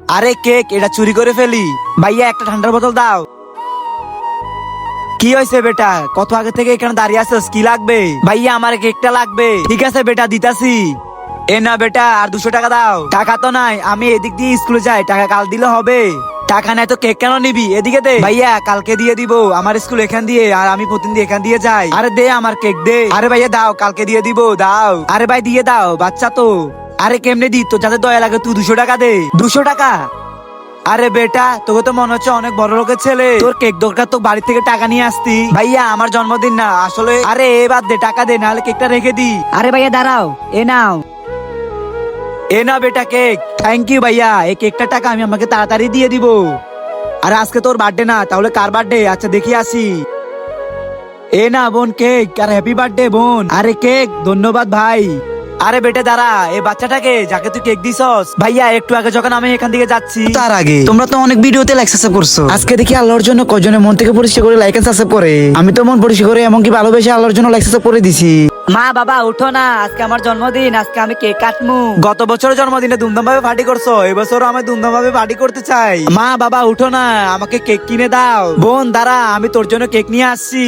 আরে কেক এটা চুরি করে ফেলি। ভাইয়া একটা ঠান্ডার বোতল দাও। কি হয়েছে বেটা, কত আগে থেকে এখানে দাঁড়িয়ে আছিস, কি লাগবে? ভাইয়া আমার কেকটা লাগবে। ঠিক আছে বেটা, দিতাছি। এ না বেটা, আর 200 টাকা দাও। টাকা তো নাই, আমি এদিক দিয়ে স্কুলে যাই, টাকা কাল দিলে হবে। টাকা নাই তো কেক কেন নিবি, এদিকে দে। ভাইয়া কালকে দিয়ে দিব, আমার স্কুল এখান দিয়ে, আর আমি প্রতিদিন এখান দিয়ে যাই। আরে দে আমার কেক দে। আরে ভাইয়া দাও, কালকে দিয়ে দিব, দাও। আরে ভাই দিয়ে দাও, বাচ্চা তো। আরে কেমনে দি, তো যাতে দয়া লাগে তুই 200 টাকা দে। 200 টাকা? আরে বেটা, তোকে তো মনে হচ্ছে অনেক বড় লোকের ছেলে, তোর কেক দরকার তো বাড়ি থেকে টাকা নিয়ে আসতি। ভাইয়া আমার জন্মদিন না আসলে। আরে এবার দে, টাকা দে, নাহলে কেকটা রেখে দি। আরে ভাইয়া দাঁড়াও, এ নাও। এ না বেটা কেক। থ্যাংক ইউ ভাইয়া, এই কেকটার টাকা আমি আমাকে তাড়াতাড়ি দিয়ে দিব। আর আজকে তোর বার্থডে না, তাহলে কার বার্থডে? আচ্ছা দেখি আসি। এ না বোন কেক, আর হ্যাপি বার্থডে বোন। আরে কেক, ধন্যবাদ ভাই। আরে বেটে দাঁড়া, এই বাচ্চাটাকে যাকে তুই কেক দিছস। ভাইয়া একটু আগে যখন আমি এখান থেকে যাচ্ছি, তার আগে তোমরা তো অনেক ভিডিওতে লাইক সাবস্ক্রাইব করছো, আজকে দেখি আল্লাহর জন্য কজনের মন থেকে পরিষ্কার করে লাইক এন্ড সাবস্ক্রাইব করে। আমি তো মন পরিষ্কার করে এমনকি ভালোবেসে আল্লাহর জন্য লাইক সাবস্ক্রাইব করে দিছি। মা বাবা উঠো না, আজকে আমার জন্মদিন, আজকে আমি কেক কাটমু। গত বছরের জন্মদিনে ধুমধাম ভাবে পার্টি করছো, এবছরও আমি ধুমধাম ভাবে পার্টি করতে চাই। মা বাবা উঠো না, আমাকে কেক কিনে দাও। বোন দাঁড়া, আমি তোর জন্য কেক নিয়ে আসছি।